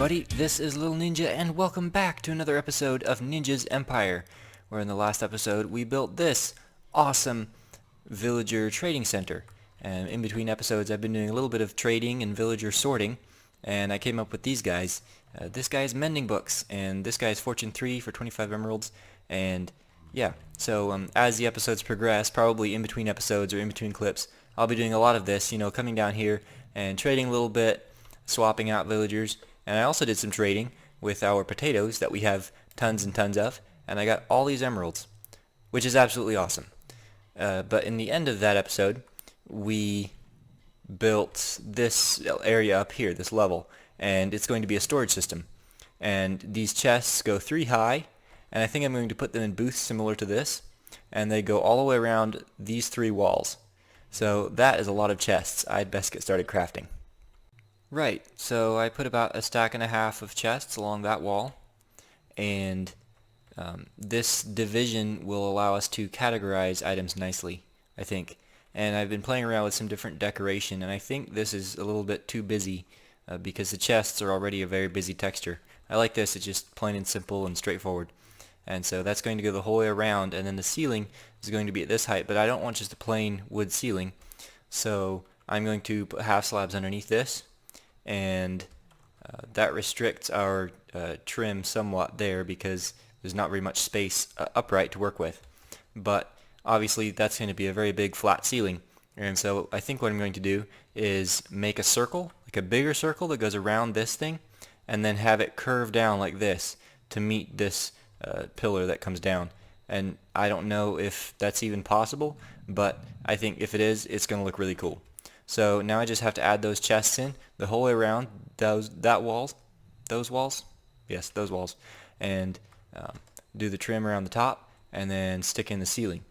everybody, this is Little Ninja and welcome back to another episode of Ninja's Empire, where in the last episode we built this awesome villager trading center. And in between episodes I've been doing a little bit of trading and villager sorting, and I came up with these guys. This guy's mending books, and this guy's fortune 3 for 25 emeralds, and yeah, so as the episodes progress, probably in between episodes or in between clips, I'll be doing a lot of this, coming down here and trading a little bit, swapping out villagers. And I also did some trading with our potatoes that we have tons and tons of, and I got all these emeralds, which is absolutely awesome. But in the end of that episode, we built this area up here, this level, and it's going to be a storage system. And these chests go 3 high, and I think I'm going to put them in booths similar to this, and they go all the way around these 3 walls. So that is a lot of chests. I'd best get started crafting. Right, so I put about 1.5 stacks of chests along that wall, and this division will allow us to categorize items nicely, I think. And I've been playing around with some different decoration, and I think this is a little bit too busy because the chests are already a very busy texture. I like this, it's just plain and simple and straightforward. And so that's going to go the whole way around, and then the ceiling is going to be at this height, but I don't want just a plain wood ceiling, so I'm going to put half slabs underneath this. And that restricts our trim somewhat there because there's not very much space upright to work with. But obviously that's going to be a very big flat ceiling, and so I think what I'm going to do is make a circle, like a bigger circle that goes around this thing, and then have it curve down like this to meet this pillar that comes down. And I don't know if that's even possible, but I think if it is, it's going to look really cool. So now I just have to add those chests in the whole way around those walls, and do the trim around the top, and then stick in the ceiling.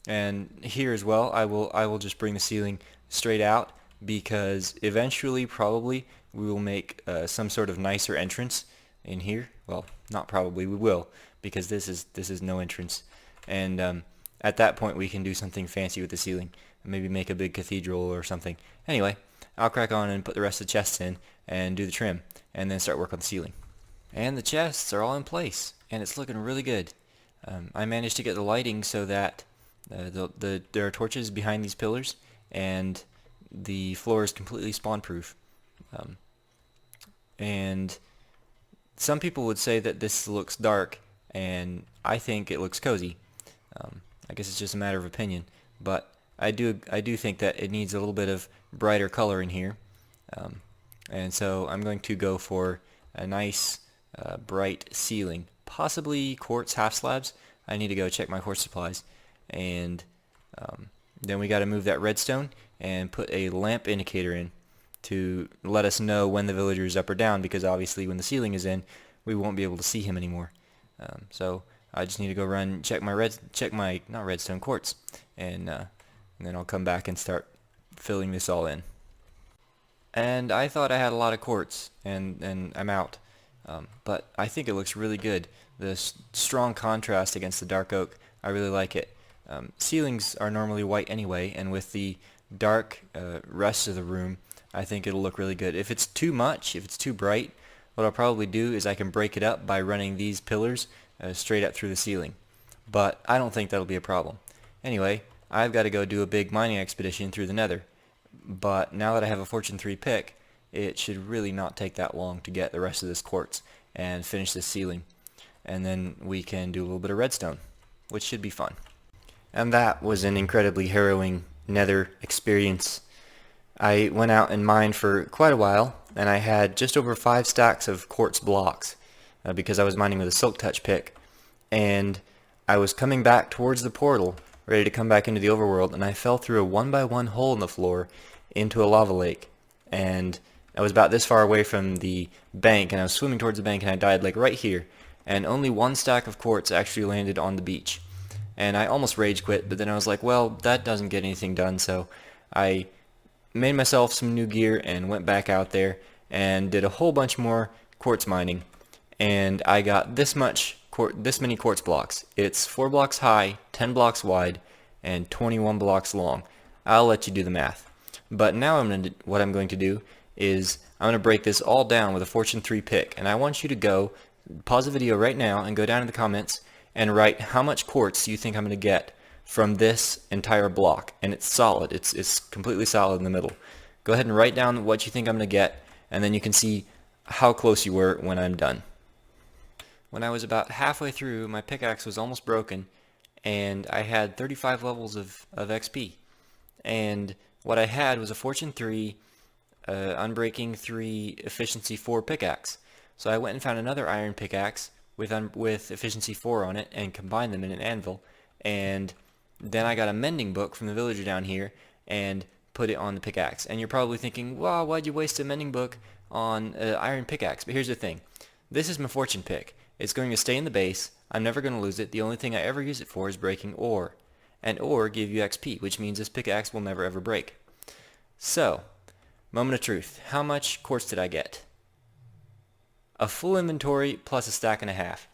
And here as well, I will just bring the ceiling straight out because eventually, probably, we will make some sort of nicer entrance in here. Well, not probably, we will, because this is no entrance. And at that point, we can do something fancy with the ceiling. Maybe make a big cathedral or something. Anyway, I'll crack on and put the rest of the chests in and do the trim and then start work on the ceiling. And the chests are all in place and it's looking really good. I managed to get the lighting so that there are torches behind these pillars and the floor is completely spawn proof. And some people would say that this looks dark, and I think it looks cozy. I guess it's just a matter of opinion, but I do think that it needs a little bit of brighter color in here, and so I'm going to go for a nice bright ceiling, possibly quartz half slabs. I need to go check my quartz supplies, and then we got to move that redstone and put a lamp indicator in to let us know when the villager is up or down, because obviously when the ceiling is in, we won't be able to see him anymore. So I just need to go run check my not redstone, quartz, and then I'll come back and start filling this all in. And I thought I had a lot of quartz, and I'm out. But I think it looks really good. The strong contrast against the dark oak, I really like it. Ceilings are normally white anyway, and with the dark rest of the room, I think it'll look really good. If it's too much, if it's too bright, what I'll probably do is I can break it up by running these pillars straight up through the ceiling. But I don't think that'll be a problem. Anyway, I've got to go do a big mining expedition through the nether, but now that I have a fortune 3 pick, it should really not take that long to get the rest of this quartz and finish this ceiling, and then we can do a little bit of redstone, which should be fun. And that was an incredibly harrowing nether experience. I went out and mined for quite a while, and I had just over 5 stacks of quartz blocks because I was mining with a silk touch pick, and I was coming back towards the portal ready to come back into the overworld, and I fell through a 1x1 hole in the floor into a lava lake, and I was about this far away from the bank, and I was swimming towards the bank, and I died like right here, and only 1 stack of quartz actually landed on the beach, and I almost rage quit, but then I was like, well, that doesn't get anything done, so I made myself some new gear and went back out there and did a whole bunch more quartz mining, and I got this many quartz blocks. It's 4 blocks high, 10 blocks wide, and 21 blocks long. I'll let you do the math. But now what I'm going to do is I'm going to break this all down with a Fortune 3 pick. And I want you to go, pause the video right now and go down in the comments and write how much quartz you think I'm going to get from this entire block. And it's solid. It's completely solid in the middle. Go ahead and write down what you think I'm going to get, and then you can see how close you were when I'm done. When I was about halfway through, my pickaxe was almost broken, and I had 35 levels of XP. And what I had was a Fortune 3, Unbreaking 3, Efficiency 4 pickaxe. So I went and found another iron pickaxe with Efficiency 4 on it and combined them in an anvil. And then I got a mending book from the villager down here and put it on the pickaxe. And you're probably thinking, wow, why'd you waste a mending book on an iron pickaxe? But here's the thing. This is my fortune pick. It's going to stay in the base. I'm never going to lose it. The only thing I ever use it for is breaking ore. And ore give you XP, which means this pickaxe will never ever break. So, moment of truth. How much quartz did I get? A full inventory plus a stack and a half.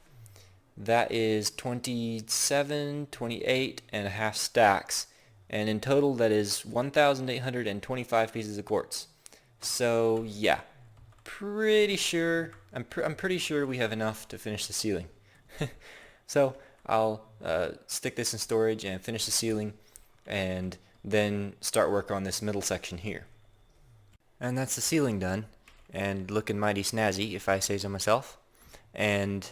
That is 27, 28 and a half stacks. And in total that is 1,825 pieces of quartz. So yeah, pretty sure, I'm pretty sure we have enough to finish the ceiling. So I'll stick this in storage and finish the ceiling and then start work on this middle section here. And that's the ceiling done and looking mighty snazzy if I say so myself. And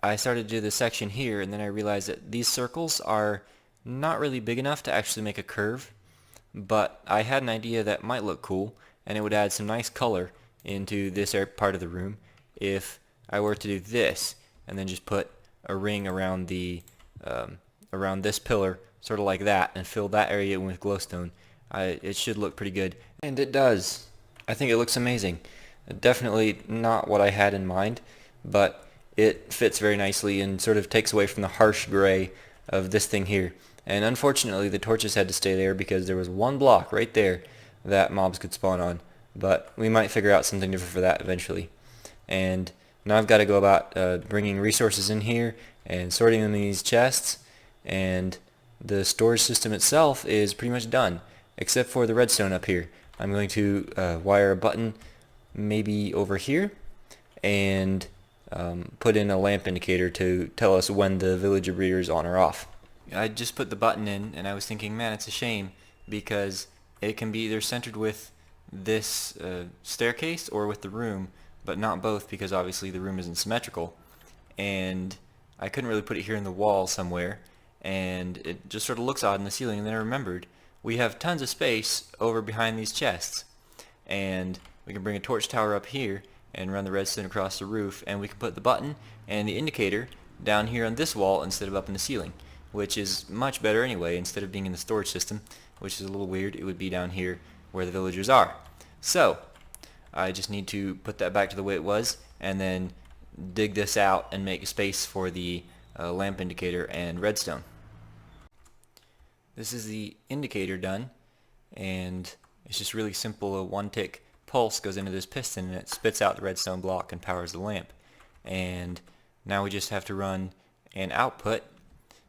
I started to do this section here, and then I realized that these circles are not really big enough to actually make a curve, but I had an idea that might look cool, and it would add some nice color into this part of the room if I were to do this and then just put a ring around the around this pillar, sort of like that, and fill that area in with glowstone. It should look pretty good, and it does. I think it looks amazing. Definitely not what I had in mind, but it fits very nicely and sort of takes away from the harsh gray of this thing here. And unfortunately the torches had to stay there because there was one block right there that mobs could spawn on. But we might figure out something different for that eventually. And now I've got to go about bringing resources in here and sorting them in these chests. And the storage system itself is pretty much done, except for the redstone up here. I'm going to wire a button maybe over here and put in a lamp indicator to tell us when the villager breeder is on or off. I just put the button in and I was thinking, man, it's a shame because it can be either centered with this staircase or with the room, but not both because obviously the room isn't symmetrical, and I couldn't really put it here in the wall somewhere, and it just sort of looks odd in the ceiling. And then I remembered we have tons of space over behind these chests, and we can bring a torch tower up here and run the redstone across the roof, and we can put the button and the indicator down here on this wall instead of up in the ceiling, which is much better anyway. Instead of being in the storage system, which is a little weird, it would be down here where the villagers are. So I just need to put that back to the way it was and then dig this out and make space for the lamp indicator and redstone. This is the indicator done, and it's just really simple. A one tick pulse goes into this piston and it spits out the redstone block and powers the lamp. And now we just have to run an output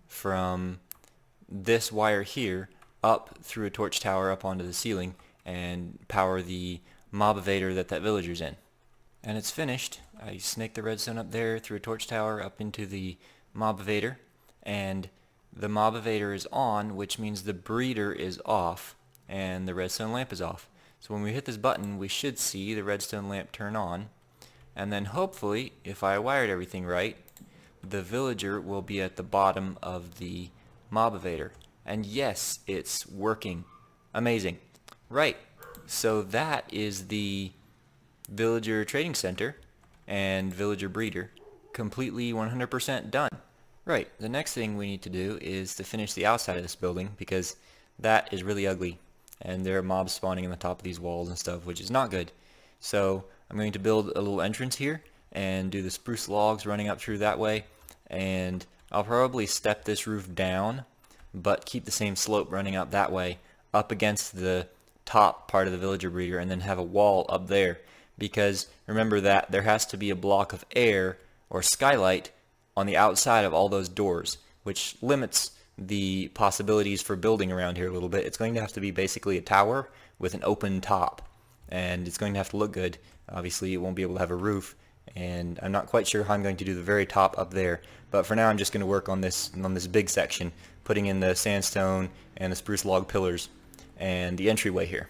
from this wire here up through a torch tower up onto the ceiling and power the mob evader that villager's in. And it's finished. I snake the redstone up there through a torch tower up into the mob evader, and the mob evader is on, which means the breeder is off and the redstone lamp is off. So when we hit this button, we should see the redstone lamp turn on, and then hopefully, if I wired everything right, the villager will be at the bottom of the mob evader. And yes, it's working. Amazing. Right, so that is the villager trading center and villager breeder completely 100% done. Right, the next thing we need to do is to finish the outside of this building because that is really ugly. And there are mobs spawning on the top of these walls and stuff, which is not good. So I'm going to build a little entrance here and do the spruce logs running up through that way. And I'll probably step this roof down, but keep the same slope running up that way, up against the top part of the villager breeder, and then have a wall up there. Because remember that there has to be a block of air or skylight on the outside of all those doors, which limits the possibilities for building around here a little bit. It's going to have to be basically a tower with an open top, and it's going to have to look good. Obviously it won't be able to have a roof, and I'm not quite sure how I'm going to do the very top up there, but for now I'm just going to work on this big section, putting in the sandstone and the spruce log pillars and the entryway here.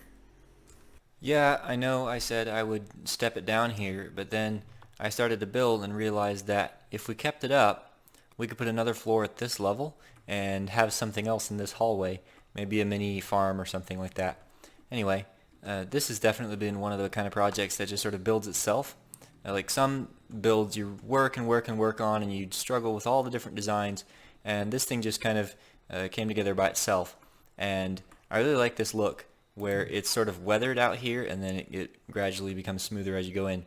Yeah, I know I said I would step it down here, but then I started to build and realized that if we kept it up, we could put another floor at this level and have something else in this hallway, maybe a mini farm or something like that. Anyway, this has definitely been one of the kind of projects that just sort of builds itself. Like some builds you work and work and work on, and you struggle with all the different designs, and this thing just kind of came together by itself. And I really like this look where it's sort of weathered out here and then it gradually becomes smoother as you go in.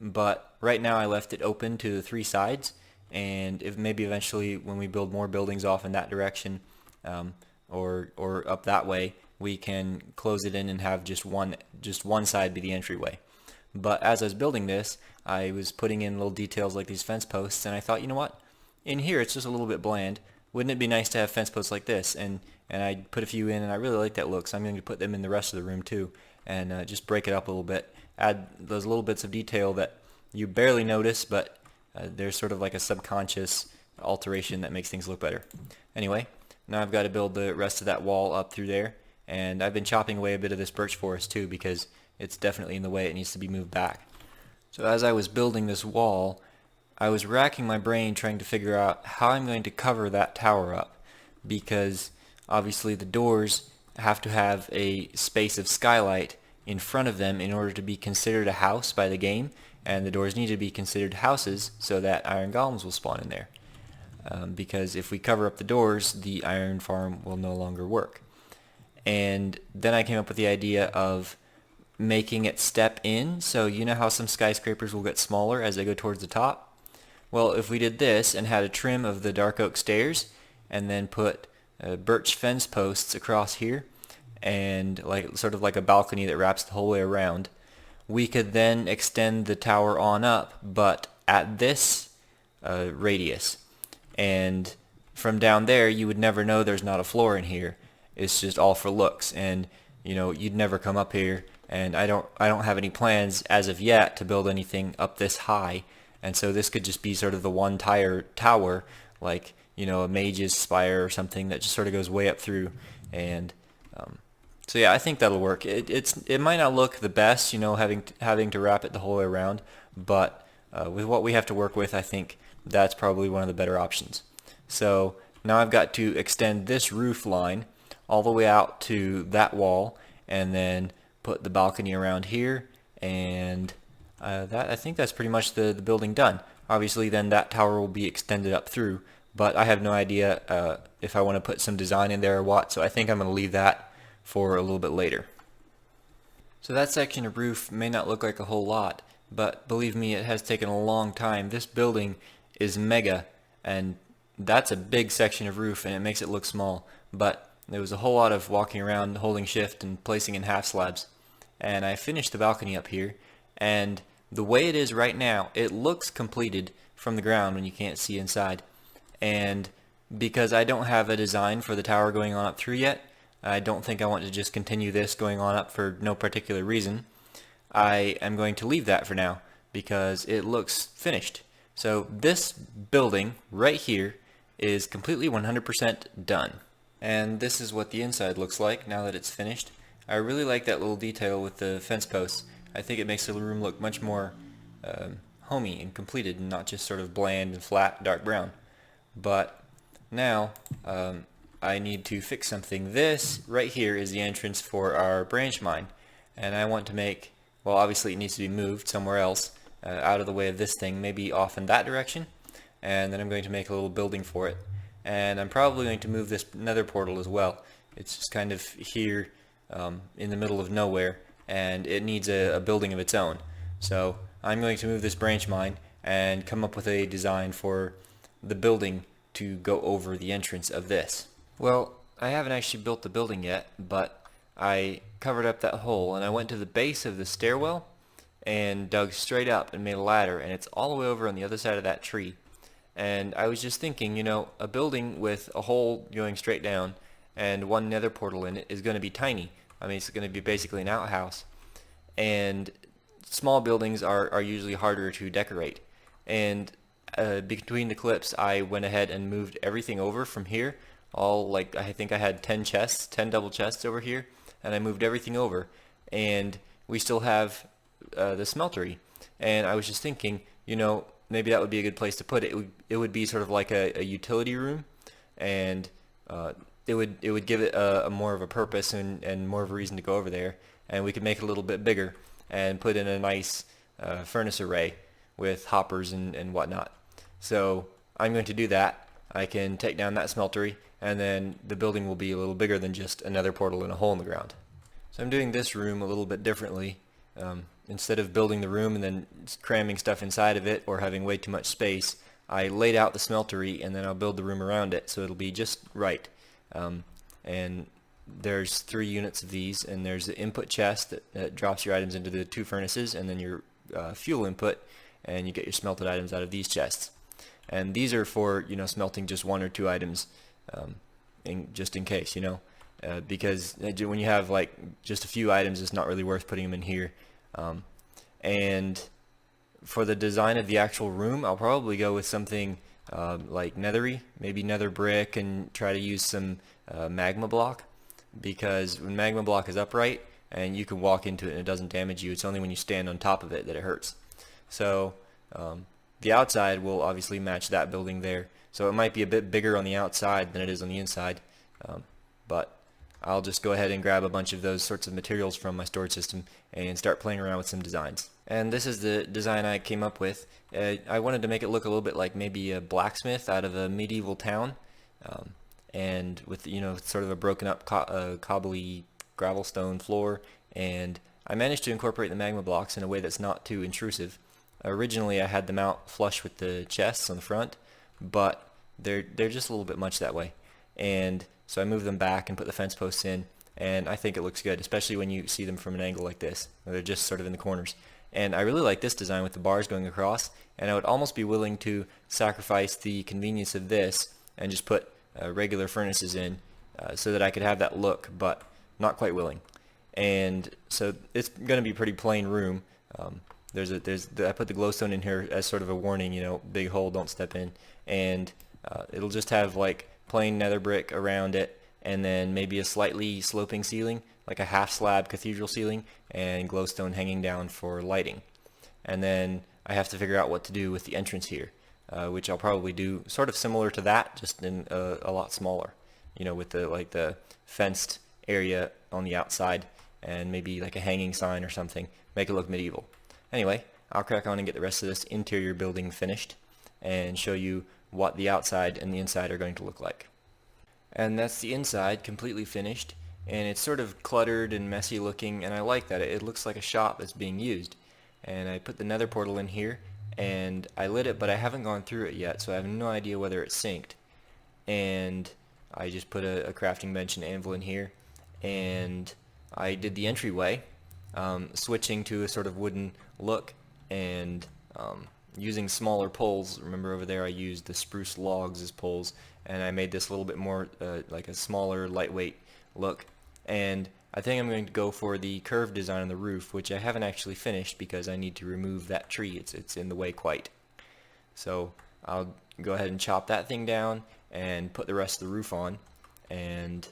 But right now I left it open to the three sides, and if maybe eventually when we build more buildings off in that direction, or up that way, we can close it in and have just one side be the entryway. But as I was building this, I was putting in little details like these fence posts, and I thought, you know what, in here it's just a little bit bland. Wouldn't it be nice to have fence posts like this? And I put a few in, and I really like that look, so I'm going to put them in the rest of the room too, and just break it up a little bit. Add those little bits of detail that you barely notice, but there's sort of like a subconscious alteration that makes things look better. Anyway, now I've got to build the rest of that wall up through there, and I've been chopping away a bit of this birch forest too because it's definitely in the way. It needs to be moved back. So as I was building this wall, I was racking my brain trying to figure out how I'm going to cover that tower up, because obviously the doors have to have a space of skylight in front of them in order to be considered a house by the game, and the doors need to be considered houses so that iron golems will spawn in there. Because if we cover up the doors, the iron farm will no longer work. And then I came up with the idea of making it step in, so you know how some skyscrapers will get smaller as they go towards the top? Well, if we did this and had a trim of the dark oak stairs and then put birch fence posts across here and sort of like a balcony that wraps the whole way around, we could then extend the tower on up, but at this radius. And from down there you would never know there's not a floor in here. It's just all for looks, and you know, you'd never come up here, and I don't have any plans as of yet to build anything up this high, and so this could just be sort of the one tower, like, you know, a mage's spire or something that just sort of goes way up through. And so yeah, I think that'll work. It might not look the best, you know, having to wrap it the whole way around, but with what we have to work with, I think that's probably one of the better options. So now I've got to extend this roof line all the way out to that wall, and then put the balcony around here, and I think that's pretty much the building done. Obviously then that tower will be extended up through, but I have no idea if I want to put some design in there or what, so I think I'm going to leave that for a little bit later. So that section of roof may not look like a whole lot, but believe me, it has taken a long time. This building is mega, and that's a big section of roof, and it makes it look small, but there was a whole lot of walking around, holding shift, and placing in half slabs. And I finished the balcony up here, and the way it is right now, it looks completed from the ground when you can't see inside. And because I don't have a design for the tower going on up through yet, I don't think I want to just continue this going on up for no particular reason. I am going to leave that for now because it looks finished. So this building right here is completely 100% done. And this is what the inside looks like now that it's finished. I really like that little detail with the fence posts. I think it makes the room look much more homey and completed, and not just sort of bland and flat dark brown. But now I need to fix something. This right here is the entrance for our branch mine, and I want to make, well, obviously it needs to be moved somewhere else out of the way of this thing, maybe off in that direction, and then I'm going to make a little building for it. And I'm probably going to move this nether portal as well. It's just kind of here in the middle of nowhere, and it needs a building of its own. So I'm going to move this branch mine and come up with a design for the building to go over the entrance of this. Well, I haven't actually built the building yet, but I covered up that hole, and I went to the base of the stairwell and dug straight up and made a ladder, and it's all the way over on the other side of that tree. And I was just thinking, you know, a building with a hole going straight down and one nether portal in it is going to be tiny. I mean, it's going to be basically an outhouse. and small buildings are usually harder to decorate. And between the clips, I went ahead and moved everything over from here. All like I think I had 10 chests, 10 double chests over here, and I moved everything over. And we still have the smeltery. And I was just thinking, maybe that would be a good place to put it. It would be sort of like a utility room, and it would give it a more of a purpose and more of a reason to go over there. And we could make it a little bit bigger and put in a nice furnace array with hoppers and whatnot. So I'm going to do that. I can take down that smeltery, and then the building will be a little bigger than just another portal in a hole in the ground. So I'm doing this room a little bit differently. Instead of building the room and then cramming stuff inside of it or having way too much space, I laid out the smeltery and then I'll build the room around it so it'll be just right. And there's 3 units of these, and there's the input chest that drops your items into the 2 furnaces, and then your fuel input, and you get your smelted items out of these chests. And these are for smelting just 1 or 2 items, just in case, because when you have like just a few items, it's not really worth putting them in here. And for the design of the actual room, I'll probably go with something like nethery, maybe nether brick, and try to use some magma block, because when magma block is upright and you can walk into it and it doesn't damage you, it's only when you stand on top of it that it hurts. So the outside will obviously match that building there, so it might be a bit bigger on the outside than it is on the inside, but I'll just go ahead and grab a bunch of those sorts of materials from my storage system and start playing around with some designs. And this is the design I came up with. I wanted to make it look a little bit like maybe a blacksmith out of a medieval town, and with sort of a broken up cobbly gravel stone floor. And I managed to incorporate the magma blocks in a way that's not too intrusive. Originally I had them out flush with the chests on the front, but they're just a little bit much that way. And so I moved them back and put the fence posts in, and I think it looks good, especially when you see them from an angle like this. They're just sort of in the corners. And I really like this design with the bars going across, and I would almost be willing to sacrifice the convenience of this and just put regular furnaces in so that I could have that look, but not quite willing. And so it's going to be a pretty plain room. I put the glowstone in here as sort of a warning, big hole, don't step in. And it'll just have like plain nether brick around it, and then maybe a slightly sloping ceiling, like a half slab cathedral ceiling, and glowstone hanging down for lighting. And then I have to figure out what to do with the entrance here, which I'll probably do sort of similar to that, just in a lot smaller, with the fenced area on the outside, and maybe like a hanging sign or something, make it look medieval. Anyway, I'll crack on and get the rest of this interior building finished and show you what the outside and the inside are going to look like. And that's the inside, completely finished, and it's sort of cluttered and messy looking, and I like that. It looks like a shop that's being used. And I put the nether portal in here, and I lit it, but I haven't gone through it yet, so I have no idea whether it's synced. And I just put a crafting bench and anvil in here, and I did the entryway, switching to a sort of wooden look, and using smaller poles. Remember over there I used the spruce logs as poles, and I made this a little bit more like a smaller, lightweight look. And I think I'm going to go for the curved design on the roof, which I haven't actually finished because I need to remove that tree. It's in the way quite. So I'll go ahead and chop that thing down and put the rest of the roof on, and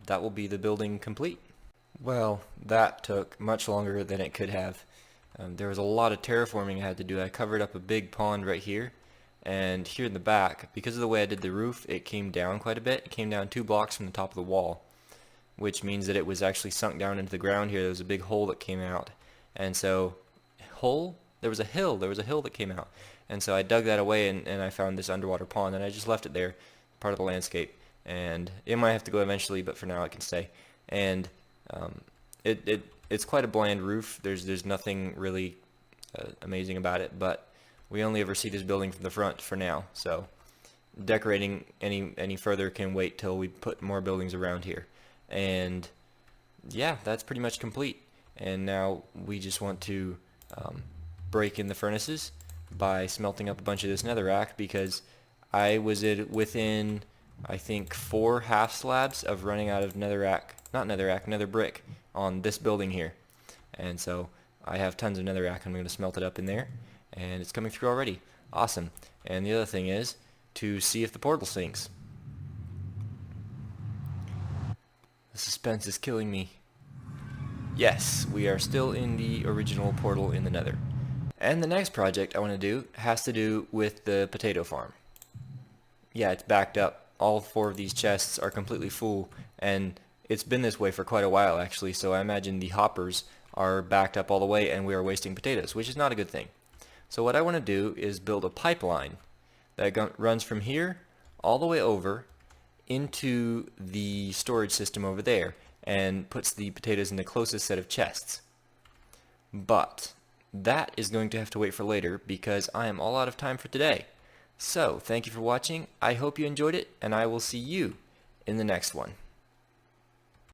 that will be the building complete. Well, that took much longer than it could have. There was a lot of terraforming I had to do. I covered up a big pond right here, and here in the back, because of the way I did the roof, it came down quite a bit. It came down 2 blocks from the top of the wall, which means that it was actually sunk down into the ground here. There was a big hole that came out, and so there was a hill that came out, and so I dug that away, and I found this underwater pond, and I just left it there, part of the landscape. And it might have to go eventually, but for now it can stay. And it's quite a bland roof. There's nothing really amazing about it, but we only ever see this building from the front for now, so decorating any further can wait till we put more buildings around here. And yeah, that's pretty much complete. And now we just want to break in the furnaces by smelting up a bunch of this netherrack, because I was within, I think, 4 half slabs of running out of nether brick on this building here. and so I have tons of netherrack. I'm going to smelt it up in there, and it's coming through already. Awesome. And the other thing is to see if the portal sinks. The suspense is killing me. Yes, we are still in the original portal in the nether. And the next project I want to do has to do with the potato farm. Yeah, it's backed up. All 4 of these chests are completely full, and it's been this way for quite a while actually, so I imagine the hoppers are backed up all the way and we are wasting potatoes, which is not a good thing. So what I want to do is build a pipeline that runs from here all the way over into the storage system over there and puts the potatoes in the closest set of chests. But that is going to have to wait for later because I am all out of time for today. So, thank you for watching. I hope you enjoyed it, and I will see you in the next one.